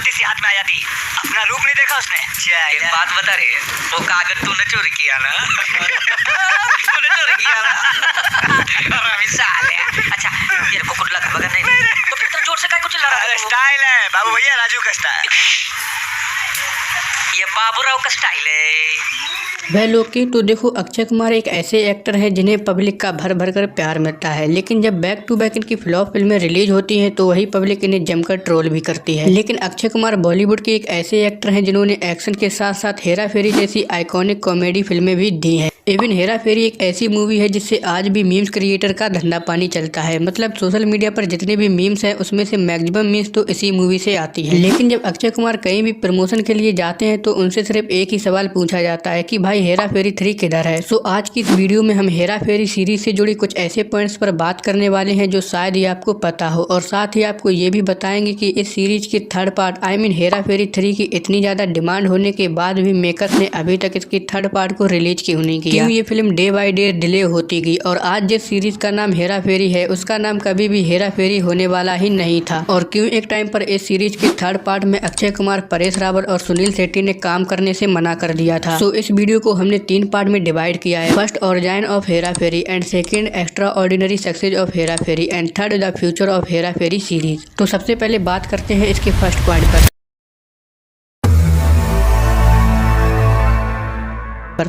उल्टी सी हाथ में आ जाती। अपना रूप नहीं देखा उसने। एक बात बता रही है, वो कागज तूने चोरी किया ना? तूने चोरी किया ना? साले। अच्छा तेरे को कुछ लगा बगैर नहीं तो फिर जोर से काय कुछ चिल्ला रहा है? स्टाइल है बाबू भैया, राजू का स्टाइल। ये बाबूराव का स्टाइल है। वह लोग की तो देखो, अक्षय कुमार एक ऐसे एक्टर हैं जिन्हें पब्लिक का भर भर कर प्यार मिलता है, लेकिन जब बैक टू बैक इनकी फ्लॉप फिल्में रिलीज होती हैं तो वही पब्लिक इन्हें जमकर ट्रोल भी करती है। लेकिन अक्षय कुमार बॉलीवुड के एक ऐसे एक्टर हैं जिन्होंने एक्शन के साथ साथ हेरा फेरी जैसी आइकॉनिक कॉमेडी फिल्में भी दी हैं। इवन हेरा फेरी एक ऐसी मूवी है जिससे आज भी मीम्स क्रिएटर का धंधा पानी चलता है। मतलब सोशल मीडिया पर जितने भी मीम्स हैं उसमें से मैक्सिमम मीम्स तो इसी मूवी से आती है। लेकिन जब अक्षय कुमार कहीं भी प्रमोशन के लिए जाते हैं तो उनसे सिर्फ एक ही सवाल पूछा जाता है कि भाई हेरा फेरी 3 किधर है। सो आज की इस वीडियो में हम हेरा फेरी सीरीज से जुड़ी कुछ ऐसे पॉइंट्स पर बात करने वाले हैं जो शायद ही आपको पता हो, और साथ ही आपको ये भी बताएंगे कि इस सीरीज की थर्ड पार्ट हेरा फेरी 3 की इतनी ज्यादा डिमांड होने के बाद भी मेकर्स ने अभी तक इसकी थर्ड पार्ट को रिलीज क्यों नहीं किया। क्यों ये film day by day delay होती गई और आज जिस सीरीज का नाम हेरा फेरी है उसका नाम कभी भी हेरा फेरी होने वाला ही नहीं था। और क्यों एक टाइम पर इस सीरीज की थर्ड पार्ट में अक्षय कुमार, परेश रावल और सुनील शेट्टी ने काम करने से मना कर दिया था। सो इस वीडियो को हमने 3 पार्ट में डिवाइड किया है। First, origin of Hera Pheri, and second, extraordinary success of Hera Pheri, and third, the future of Hera Pheri series. तो सबसे पहले बात करते हैं इसके फर्स्ट पॉइंट पर।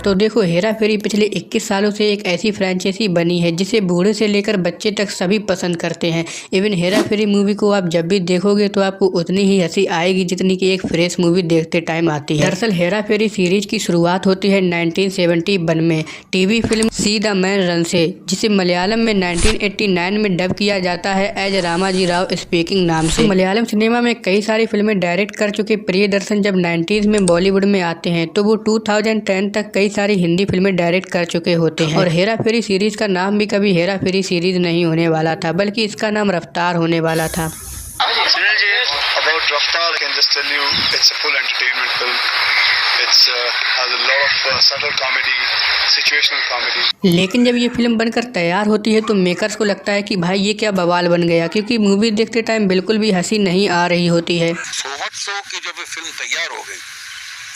तो देखो, हेरा फेरी पिछले 21 सालों से एक ऐसी फ्रेंचाइजी बनी है जिसे बूढ़े से लेकर बच्चे तक सभी पसंद करते हैं। इवन हेरा फेरी मूवी को आप जब भी देखोगे तो आपको उतनी ही हंसी आएगी जितनी कि एक फ्रेश मूवी देखते टाइम आती है। दरअसल हेरा फेरी सीरीज की शुरुआत होती है 1971 में TV film see the man run से, जिसे मलयालम में 1989 में डब किया जाता है एज रामाजी राव स्पीकिंग नाम से। मलयालम सिनेमा में कई सारी फिल्में डायरेक्ट कर चुके प्रियदर्शन जब 90s में बॉलीवुड में आते हैं तो वो 2010 तक कई सारी हिंदी फिल्में डायरेक्ट कर चुके होते हैं। और हेरा फेरी सीरीज का नाम भी कभी हेरा फेरी सीरीज नहीं होने वाला था, बल्कि इसका नाम रफ्तार होने वाला था। लेकिन जब ये फिल्म बनकर तैयार होती है तो मेकर्स को लगता है कि भाई ये क्या बवाल बन गया, क्योंकि मूवी देखते टाइम बिल्कुल भी हंसी नहीं आ रही होती है। सोवत्सव की जब फिल्म तैयार हो गई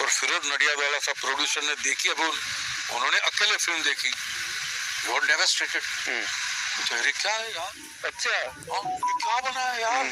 और फिरोज नडियादवाला साहब प्रोड्यूसर ने देखी, अब उन्होंने अकेले फिल्म देखी, बहुत डेवास्टेटेड। अरे क्या है यार, अच्छा ये क्या बना है यार,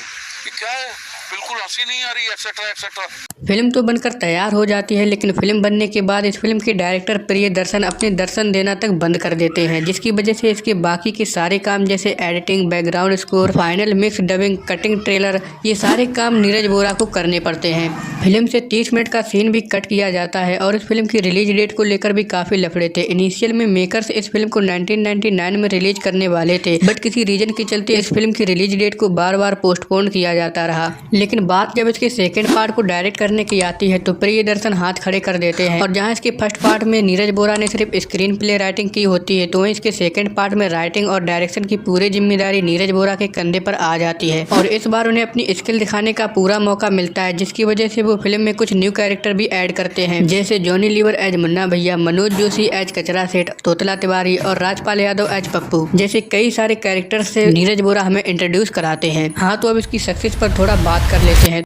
ये क्या है, बिल्कुल हंसी नहीं आ रही, एक्सेट्रा एक्सेट्रा। फिल्म तो बनकर तैयार हो जाती है, लेकिन फिल्म बनने के बाद इस फिल्म के डायरेक्टर प्रियदर्शन अपने दर्शन देना तक बंद कर देते हैं, जिसकी वजह से इसके बाकी के सारे काम जैसे editing, background score, final mix, dubbing, cutting, trailer, ये सारे काम नीरज बोरा को करने पड़ते हैं। फिल्म से 30 मिनट का सीन भी कट किया जाता है और इस फिल्म की रिलीज डेट को लेकर भी काफी लफड़े थे। इनिशियल में मेकर्स इस फिल्म को 1999 में रिलीज करने वाले थे, बट किसी रीजन के चलते इस फिल्म की रिलीज डेट को बार बार पोस्टपोन किया जाता रहा। लेकिन बात जब इसके सेकंड पार्ट को डायरेक्ट करने की आती है तो प्रियदर्शन हाथ खड़े कर देते हैं, और जहां इसके फर्स्ट पार्ट में नीरज बोरा ने सिर्फ स्क्रीन प्ले राइटिंग की होती है तो इसके सेकंड पार्ट में राइटिंग और डायरेक्शन की पूरी जिम्मेदारी नीरज बोरा के कंधे पर आ जाती है। और इस बार उन्हें अपनी स्किल दिखाने का पूरा मौका मिलता है, जिसकी वजह से वो फिल्म में कुछ न्यू कैरेक्टर भी ऐड करते हैं, जैसे जॉनी लीवर एज मुन्ना भैया, मनोज जोशी एज कचरा सेठ, तोतला तिवारी और राजपाल यादव एज पप्पू जैसे कई सारे कैरेक्टर से नीरज बोरा हमें इंट्रोड्यूस कराते हैं। हाँ, तो अब इसकी सक्सेस पर थोड़ा बात कर लेते हैं।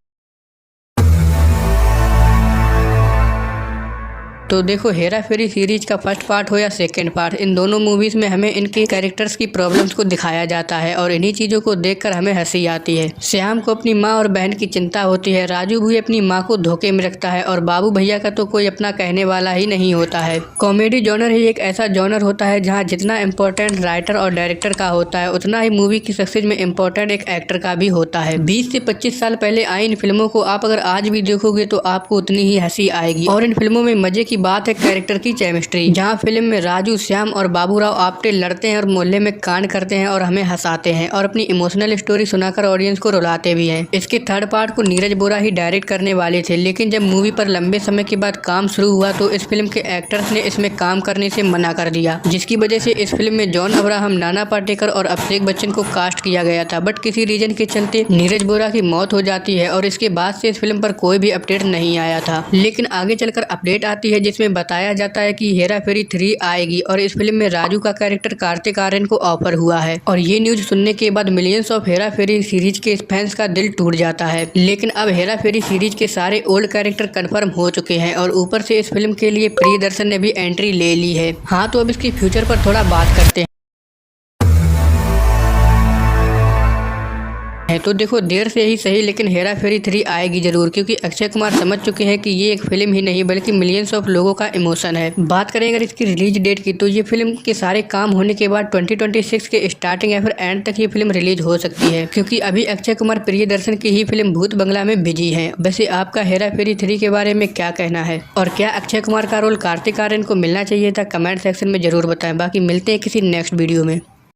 तो देखो, हेरा फेरी सीरीज का फर्स्ट पार्ट हो या सेकंड पार्ट, इन दोनों मूवीज में हमें इनके कैरेक्टर्स की प्रॉब्लम्स को दिखाया जाता है और इन्हीं चीजों को देखकर हमें हंसी आती है। श्याम को अपनी माँ और बहन की चिंता होती है, राजू भी अपनी माँ को धोखे में रखता है और बाबू भैया का तो कोई अपना कहने वाला ही नहीं होता है। कॉमेडी जॉनर ही एक ऐसा जॉनर होता है जहाँ जितना इम्पोर्टेंट राइटर और डायरेक्टर का होता है उतना ही मूवी की सक्सेस में इम्पोर्टेंट एक एक्टर का भी होता है। 20 से 25 साल पहले आई इन फिल्मों को आप अगर आज भी देखोगे तो आपको उतनी ही हंसी आएगी। और इन फिल्मों में मजे की बात है कैरेक्टर की केमिस्ट्री, जहां फिल्म में राजू, श्याम और बाबूराव आपटे लड़ते हैं और मोहल्ले में कांड करते हैं और हमें हंसाते हैं और अपनी इमोशनल स्टोरी सुनाकर ऑडियंस को रुलाते भी हैं। इसके थर्ड पार्ट को नीरज बोरा ही डायरेक्ट करने वाले थे, लेकिन जब मूवी पर लंबे समय के बाद काम शुरू हुआ तो इस फिल्म के एक्टर्स ने इसमें काम करने से मना कर दिया, जिसकी वजह से इस फिल्म में जॉन अब्राहम, नाना पाटेकर और अभिषेक बच्चन को कास्ट किया गया था, बट किसी रीजन के चलते नीरज बोरा की मौत हो जाती है और इसके बाद से इस फिल्म पर कोई भी अपडेट नहीं आया था। लेकिन आगे चलकर अपडेट आती है जिसमें बताया जाता है कि हेरा फेरी 3 आएगी और इस फिल्म में राजू का कैरेक्टर कार्तिक आर्यन को ऑफर हुआ है। और ये न्यूज सुनने के बाद millions of Hera Pheri series के फैंस का दिल टूट जाता है। लेकिन अब हेरा फेरी सीरीज के सारे ओल्ड कैरेक्टर कंफर्म हो चुके हैं और ऊपर से इस फिल्म के लिए प्रियदर्शन ने भी एंट्री ले ली है। हाँ, तो अब इसकी फ्यूचर पर थोड़ा बात करते हैं। तो देखो, देर से ही सही लेकिन हेरा फेरी 3 आएगी जरूर, क्योंकि अक्षय कुमार समझ चुके हैं कि ये एक फिल्म ही नहीं बल्कि मिलियंस ऑफ लोगों का इमोशन है। बात करें अगर इसकी रिलीज डेट की, तो ये फिल्म के सारे काम होने के बाद 2026 के स्टार्टिंग या फिर एंड तक ये फिल्म रिलीज हो सकती है, क्योंकि अभी अक्षय कुमार प्रियदर्शन की ही फिल्म भूत बंगला में बिजी है। वैसे आपका हेरा फेरी 3 के बारे में क्या कहना है और क्या अक्षय कुमार का रोल कार्तिक आर्यन को मिलना चाहिए था? कमेंट सेक्शन में जरूर बताएं। बाकी मिलते हैं किसी नेक्स्ट वीडियो में।